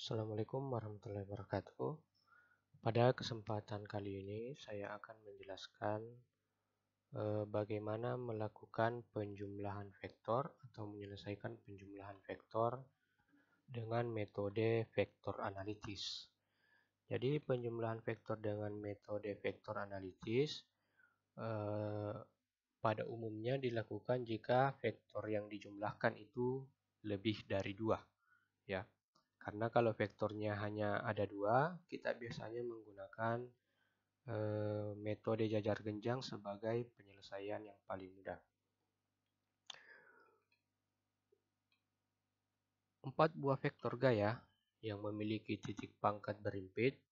Assalamualaikum warahmatullahi wabarakatuh. Pada kesempatan kali ini saya akan menjelaskan bagaimana melakukan penjumlahan vektor atau menyelesaikan penjumlahan vektor dengan metode vektor analitis. Jadi penjumlahan vektor dengan metode vektor analitis pada umumnya dilakukan jika vektor yang dijumlahkan itu lebih dari 2, ya. Karena kalau vektornya hanya ada 2, kita biasanya menggunakan metode jajar genjang sebagai penyelesaian yang paling mudah. 4 buah vektor gaya yang memiliki titik pangkat berimpit,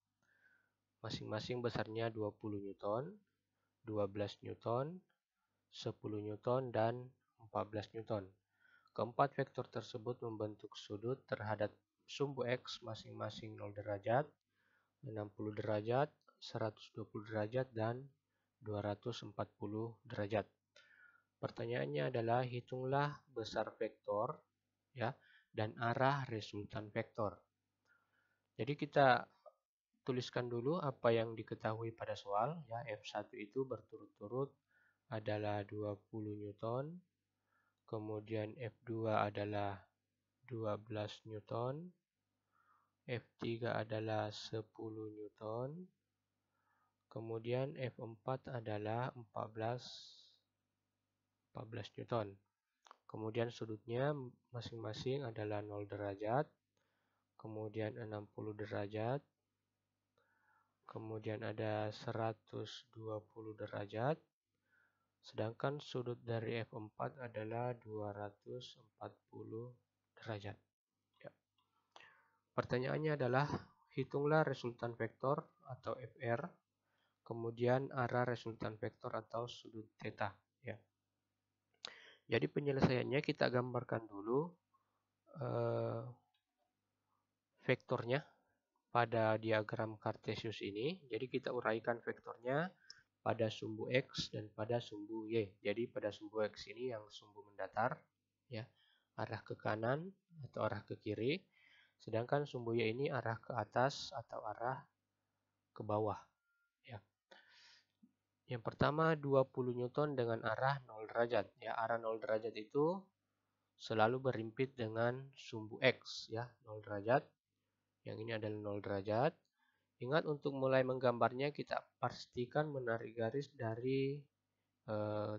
masing-masing besarnya 20 Newton, 12 Newton, 10 Newton, dan 14 Newton. Keempat vektor tersebut membentuk sudut terhadap sumbu X masing-masing 0 derajat, 60 derajat, 120 derajat, dan 240 derajat. Pertanyaannya adalah hitunglah besar vektor, ya, dan arah resultan vektor. Jadi kita tuliskan dulu apa yang diketahui pada soal, ya. F1 itu berturut-turut adalah 20 Newton, kemudian F2 adalah 12 Newton, F3 adalah 10 Newton, kemudian F4 adalah 14 Newton. Kemudian sudutnya masing-masing adalah 0 derajat, kemudian 60 derajat, kemudian ada 120 derajat, sedangkan sudut dari F4 adalah 240 derajat. Ya. Pertanyaannya adalah hitunglah resultan vektor atau FR, kemudian arah resultan vektor atau sudut theta. Ya. Jadi penyelesaiannya kita gambarkan dulu vektornya pada diagram Cartesius ini. Jadi kita uraikan vektornya pada sumbu X dan pada sumbu Y. Jadi pada sumbu X ini yang sumbu mendatar, ya, arah ke kanan atau arah ke kiri. Sedangkan sumbu Y ini arah ke atas atau arah ke bawah. Ya. Yang pertama 20 Newton dengan arah 0 derajat. Ya, arah 0 derajat itu selalu berimpit dengan sumbu X, ya, 0 derajat. Yang ini adalah 0 derajat. Ingat untuk mulai menggambarnya kita pastikan menarik garis dari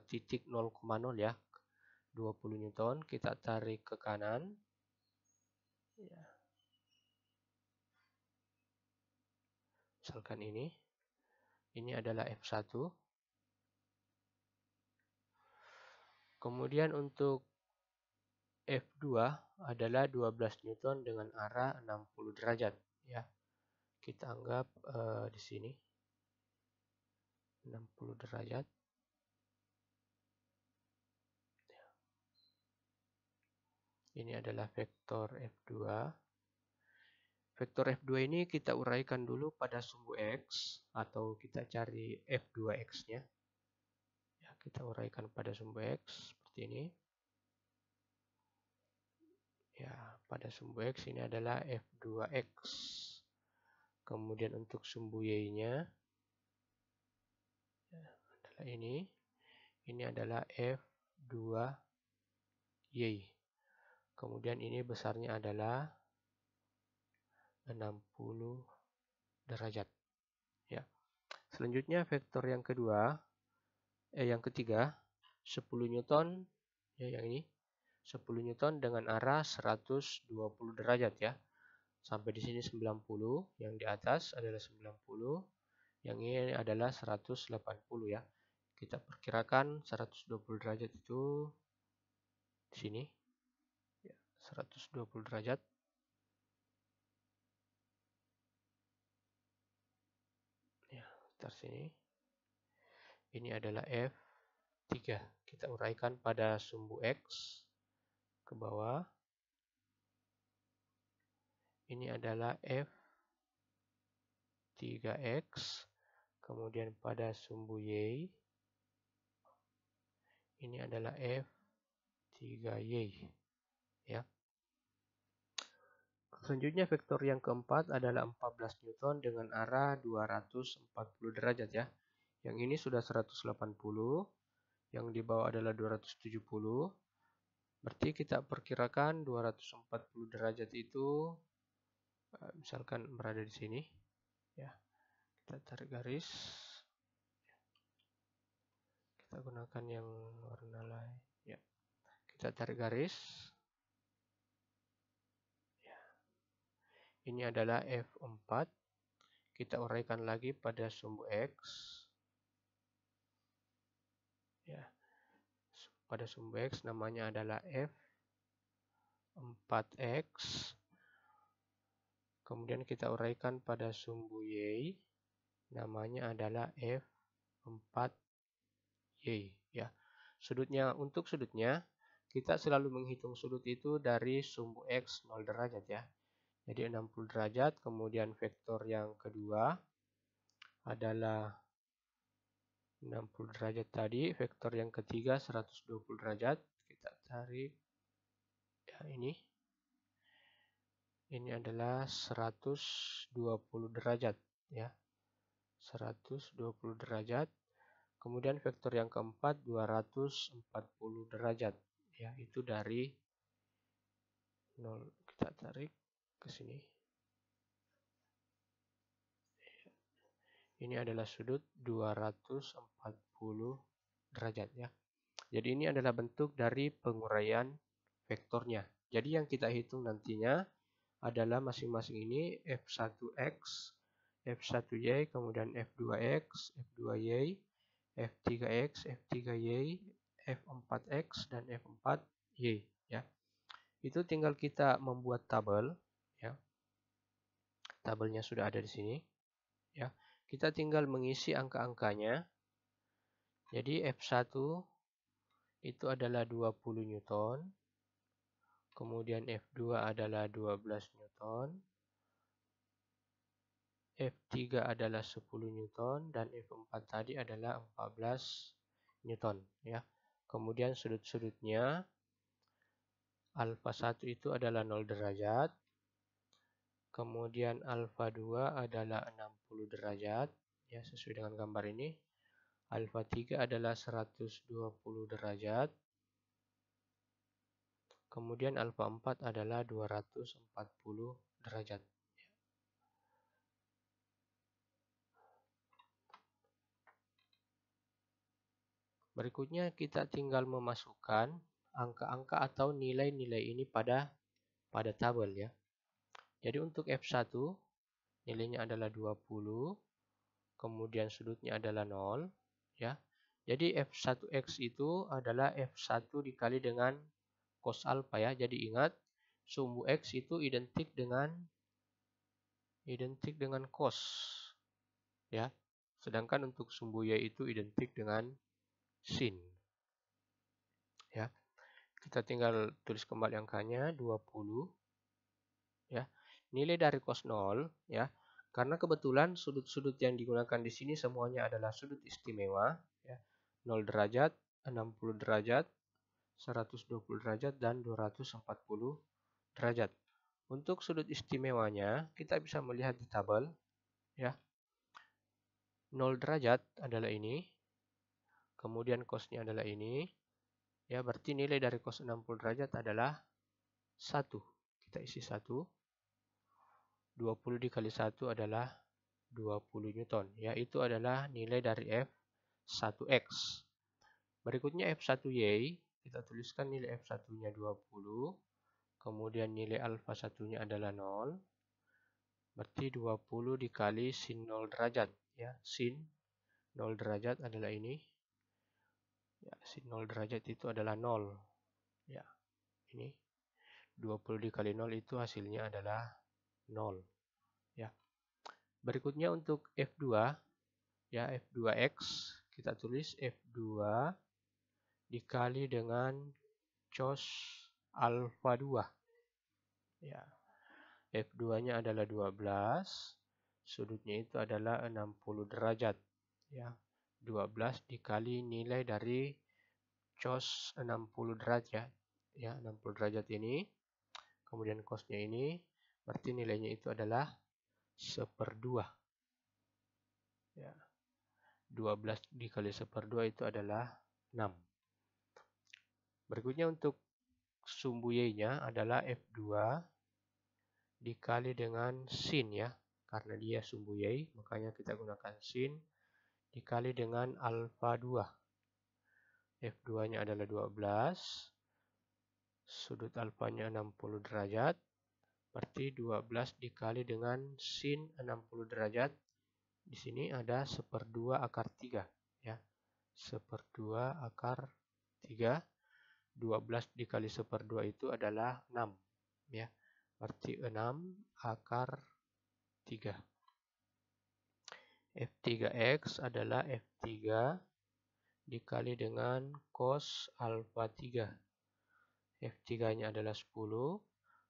titik 0,0, ya. 20 Newton kita tarik ke kanan. Ya. Misalkan ini adalah F1. Kemudian untuk F2 adalah 12 Newton dengan arah 60 derajat, ya. Kita anggap di sini 60 derajat. Ini adalah vektor F2. Vektor F2 ini kita uraikan dulu pada sumbu X atau kita cari F2X-nya. Ya, kita uraikan pada sumbu X seperti ini. Ya, pada sumbu X ini adalah F2X. Kemudian untuk sumbu Y-nya ya, adalah ini. Ini adalah F2Y. Kemudian ini besarnya adalah 60 derajat. Ya. Selanjutnya vektor yang ketiga 10 Newton, ya, yang ini 10 Newton dengan arah 120 derajat, ya. Sampai di sini 90, yang di atas adalah 90, yang ini adalah 180, ya. Kita perkirakan 120 derajat itu di sini. Ya, 120 derajat. Ya, sekitar sini. Ini adalah F3. Kita uraikan pada sumbu X ke bawah. Ini adalah F3X. Kemudian pada sumbu Y. Ini adalah F3Y. Ya. Selanjutnya vektor yang keempat adalah 14 Newton dengan arah 240 derajat ya. Yang ini sudah 180, yang di bawah adalah 270. Berarti kita perkirakan 240 derajat itu misalkan berada di sini ya. Kita tarik garis. Kita gunakan yang warna lain ya. Kita tarik garis. Ya. Ini adalah F4. Kita uraikan lagi pada sumbu X. Ya. Pada sumbu X namanya adalah F4X. Kemudian kita uraikan pada sumbu Y. Namanya adalah F4Y ya. Untuk sudutnya kita selalu menghitung sudut itu dari sumbu X 0 derajat ya. Jadi 60 derajat, kemudian vektor yang kedua adalah 60 derajat tadi, vektor yang ketiga 120 derajat. Kita tarik ya ini. Ini adalah 120 derajat ya. 120 derajat. Kemudian vektor yang keempat 240 derajat ya, itu dari 0 kita tarik ke sini. Ini adalah sudut 240 derajat ya. Jadi ini adalah bentuk dari penguraian vektornya. Jadi yang kita hitung nantinya adalah masing-masing ini F1X, F1Y, kemudian F2X, F2Y, F3X, F3Y, F4X, dan F4Y ya. Itu tinggal kita membuat tabel ya. Tabelnya sudah ada di sini ya. Kita tinggal mengisi angka-angkanya. Jadi F1 itu adalah 20 Newton. Kemudian F2 adalah 12 Newton. F3 adalah 10 Newton dan F4 tadi adalah 14 Newton ya. Kemudian sudut-sudutnya alfa 1 itu adalah 0 derajat. Kemudian alfa 2 adalah 60 derajat ya, sesuai dengan gambar ini. Alfa 3 adalah 120 derajat. Kemudian alfa 4 adalah 240 derajat. Berikutnya kita tinggal memasukkan angka-angka atau nilai-nilai ini pada tabel ya. Jadi untuk F1 nilainya adalah 20, kemudian sudutnya adalah 0 ya. Jadi F1X itu adalah F1 dikali dengan cos alfa ya. Jadi ingat sumbu X itu identik dengan cos ya. Sedangkan untuk sumbu Y itu identik dengan sin ya. Kita tinggal tulis kembali angkanya 20 ya. Nilai dari cos 0 ya. Karena kebetulan sudut-sudut yang digunakan di sini semuanya adalah sudut istimewa ya. 0 derajat, 60 derajat, 120 derajat dan 240 derajat. Untuk sudut istimewanya kita bisa melihat di tabel ya. 0 derajat adalah ini. Kemudian cosnya adalah ini. Ya, berarti nilai dari cos 60 derajat adalah 1. Kita isi 1. 20 dikali 1 adalah 20 Newton. Ya, itu adalah nilai dari F1X. Berikutnya F1Y. Kita tuliskan nilai F1-nya 20. Kemudian nilai alfa 1-nya adalah 0. Berarti 20 dikali sin 0 derajat. Ya, sin 0 derajat adalah ini. Ya, sin 0 derajat itu adalah 0. Ya, ini 20 dikali 0 itu hasilnya adalah 0. Ya. Berikutnya untuk F2 ya, F2X kita tulis F2 dikali dengan cos alfa 2. Ya. F2-nya adalah 12. Sudutnya itu adalah 60 derajat. Ya. 12 dikali nilai dari cos 60 derajat ya, 60 derajat ini, kemudian cosnya ini, Berarti nilainya itu adalah 1/2. Ya. 12 dikali 1/2 itu adalah 6. Berikutnya untuk sumbu Y-nya adalah F2 dikali dengan sin ya. Karena dia sumbu Y, makanya kita gunakan sin dikali dengan alfa 2. F2-nya adalah 12. Sudut alfanya 60 derajat. Berarti 12 dikali dengan sin 60 derajat. Di sini ada 1/2 akar 3 ya. 1/2 akar 3. 12 dikali 1/2 itu adalah 6 ya. Berarti 6 akar 3. F3X adalah F3 dikali dengan cos alfa 3. F3-nya adalah 10.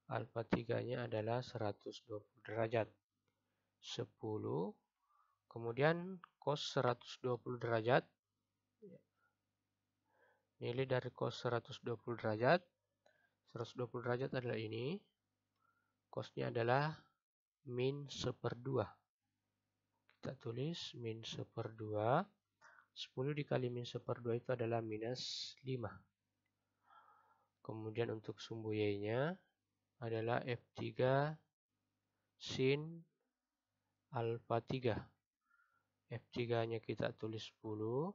Alfa 3-nya adalah 120 derajat. 10. Kemudian cos 120 derajat. Nilai dari cos 120 derajat. 120 derajat adalah ini. Cosnya adalah min 1/2. Kita tulis min 1/2. 10 dikali min 1/2 itu adalah minus 5. Kemudian untuk sumbu Y-nya adalah F3 sin alfa 3. F3-nya kita tulis 10.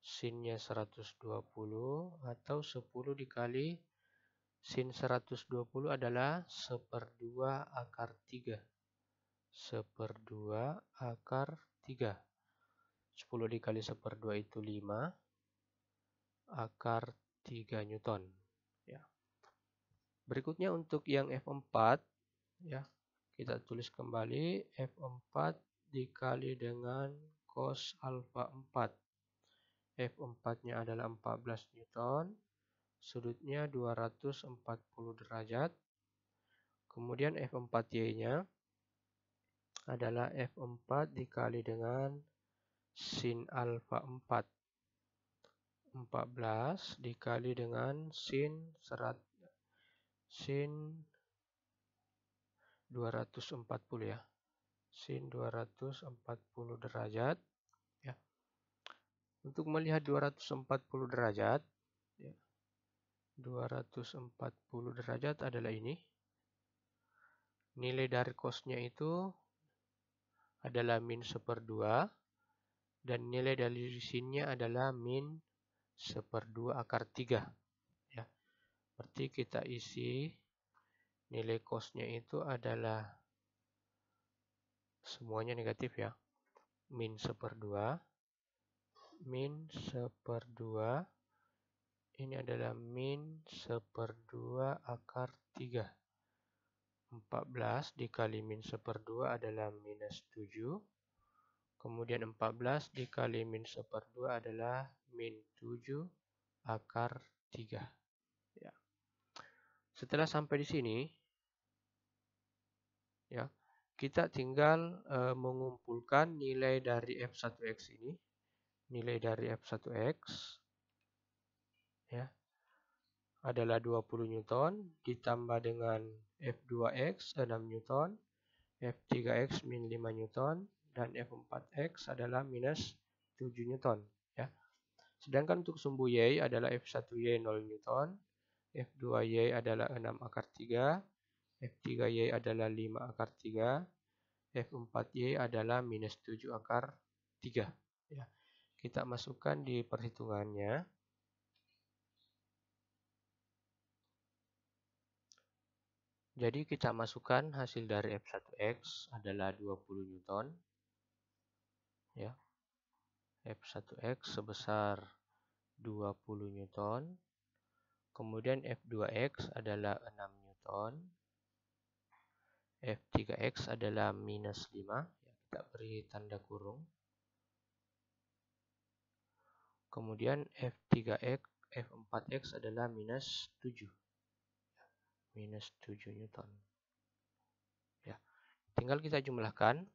Sinnya 120 atau 10 dikali sin 120 adalah 1/2 akar 3. 1/2 akar 3. 10 dikali 1/2 itu 5 akar 3 Newton. Ya. Berikutnya untuk yang F4 ya, kita tulis kembali F4 dikali dengan cos alfa 4. F4-nya adalah 14 Newton. Sudutnya 240 derajat. Kemudian F4Y-nya adalah F4 dikali dengan sin alfa 4. 14 dikali dengan sin 240 ya. Sin 240 derajat ya. Untuk melihat 240 derajat ya, 240 derajat adalah ini. Nilai dari cosnya itu adalah min 1/2 dan nilai dari sinnya adalah min 1/2 akar 3 ya. Berarti kita isi nilai cosnya itu adalah semuanya negatif ya. Min 1/2. Min 1/2 ini adalah min 1/2 akar 3. 14 dikali min 1/2 adalah minus 7. Kemudian 14 dikali min 1/2 adalah min 7 akar 3. Ya. Setelah sampai di sini, ya, kita tinggal mengumpulkan nilai dari F1X ini. Nilai dari F1X ya, adalah 20 Newton ditambah dengan F2X 6 Newton, F3X min 5 Newton, dan F4X adalah minus 7 Newton. Ya. Sedangkan untuk sumbu Y adalah F1Y 0 Newton, F2Y adalah 6 akar 3, F3Y adalah 5 akar 3, F4Y adalah minus 7 akar 3. Ya. Kita masukkan di perhitungannya. Jadi kita masukkan hasil dari F1X adalah 20 Newton. Ya. F1X sebesar 20 Newton. Kemudian F2X adalah 6 Newton. F3X adalah minus 5. Ya, kita beri tanda kurung. Kemudian F3X, F4X adalah minus 7. Minus 7 Newton. Ya. Tinggal kita jumlahkan.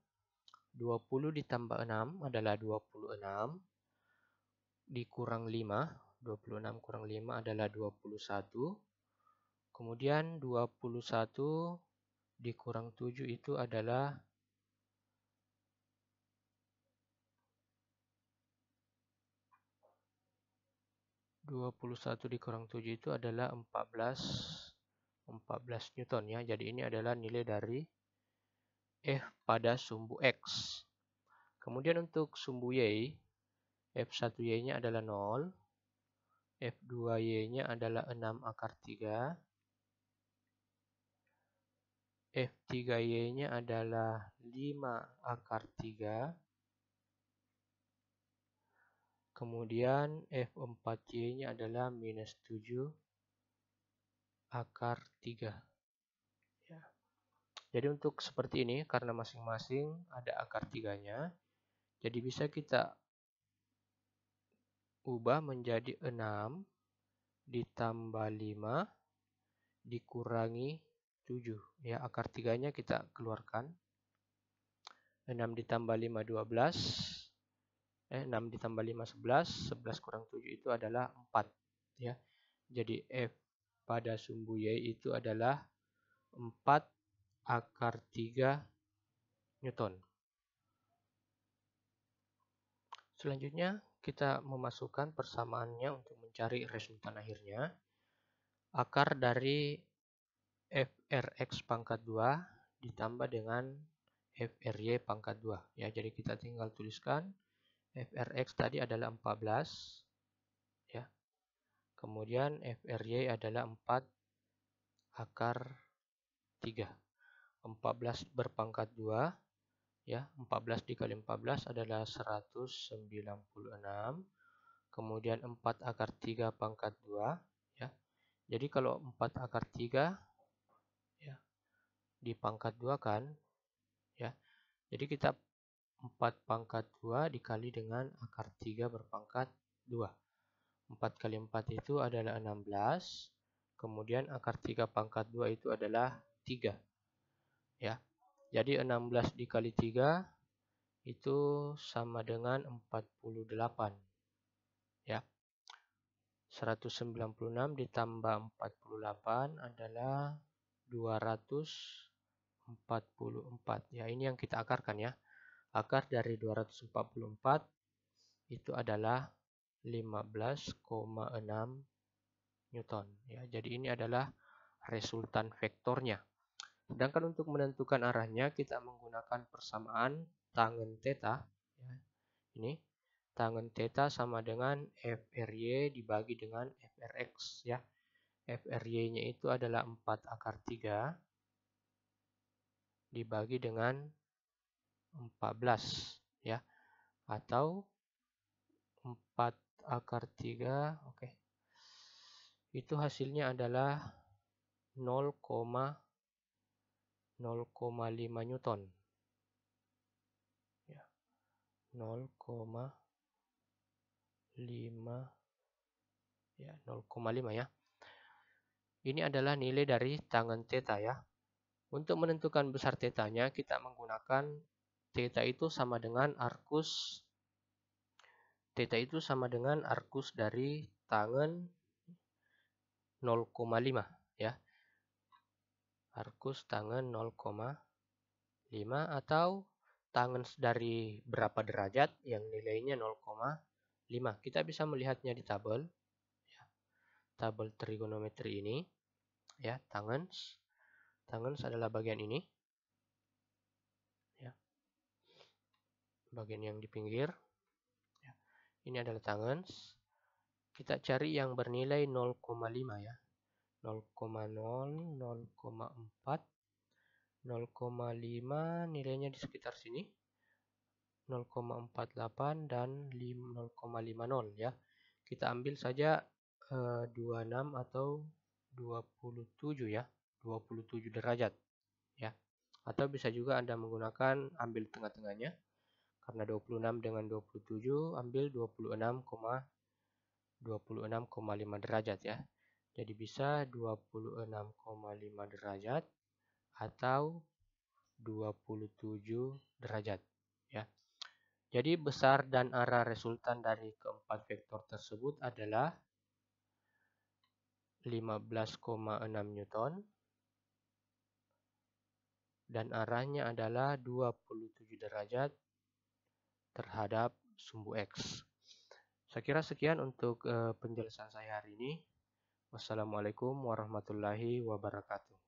20 ditambah 6 adalah 26. Dikurang 5. 26 kurang 5 adalah 21. Kemudian 21 dikurang 7 itu adalah 21 dikurang 7 itu adalah 14 Newton ya. Jadi ini adalah nilai dari F pada sumbu X. Kemudian untuk sumbu Y, F1Y-nya adalah 0, F2Y-nya adalah 6 akar 3, F3Y-nya adalah 5 akar 3, kemudian F4Y-nya adalah minus 7 akar 3. Ya. Jadi untuk seperti ini, karena masing-masing ada akar 3-nya, jadi bisa kita ubah menjadi 6 ditambah 5 dikurangi 7. Ya, akar 3-nya kita keluarkan. 6 ditambah 5, 12. 6 ditambah 5, 11. 11 kurang 7 itu adalah 4. Ya. Jadi F pada sumbu Y itu adalah 4 akar 3 Newton. Selanjutnya, kita memasukkan persamaannya untuk mencari resultan akhirnya. Akar dari FRX pangkat 2 ditambah dengan FRY pangkat 2. Ya, jadi kita tinggal tuliskan FRX tadi adalah 14. Ya. Kemudian FRY adalah 4 akar 3. 14 berpangkat 2. Ya, 14 dikali 14 adalah 196. Kemudian 4 akar 3 pangkat 2. Ya. Jadi kalau 4 akar 3 ya, di pangkat 2 kan. Ya. Jadi kita 4 pangkat 2 dikali dengan akar 3 berpangkat 2. 4 kali 4 itu adalah 16. Kemudian akar 3 pangkat 2 itu adalah 3. Ya. Jadi 16 dikali 3 itu sama dengan 48. Ya. 196 ditambah 48 adalah 244. Ya, ini yang kita akarkan ya. Akar dari 244 itu adalah 15,6 Newton. Ya, jadi ini adalah resultan vektornya. Sedangkan untuk menentukan arahnya kita menggunakan persamaan tangen theta. Ya, ini tangen theta sama dengan FRY dibagi dengan FRX. Ya, FRY-nya itu adalah 4 akar 3 dibagi dengan 14. Ya, atau 4 akar 3, oke. Itu hasilnya adalah 0,05 Newton. Ya, 0,5 ya, 0,5 ya. Ini adalah nilai dari tangen theta ya. Untuk menentukan besar tetanya kita menggunakan theta itu sama dengan arcus dari tangen 0,5 ya. Arcus tangen 0,5 atau tangen dari berapa derajat yang nilainya 0,5. Kita bisa melihatnya di tabel. Ya. Tabel trigonometri ini. Ya, tangens. Tangens adalah bagian ini. Ya. Bagian yang di pinggir. Ya. Ini adalah tangens. Kita cari yang bernilai 0,5 ya. 0,0, 0,4, 0,5 nilainya di sekitar sini. 0,48 dan 0,50 ya. Kita ambil saja 26 atau 27 ya. 27 derajat ya. Atau bisa juga Anda menggunakan ambil tengah-tengahnya. Karena 26 dengan 27 ambil 26,5 derajat ya. Jadi bisa 26,5 derajat atau 27 derajat ya. Jadi besar dan arah resultan dari keempat vektor tersebut adalah 15,6 Newton, dan arahnya adalah 27 derajat terhadap sumbu X. Saya kira sekian untuk penjelasan saya hari ini. Wassalamualaikum warahmatullahi wabarakatuh.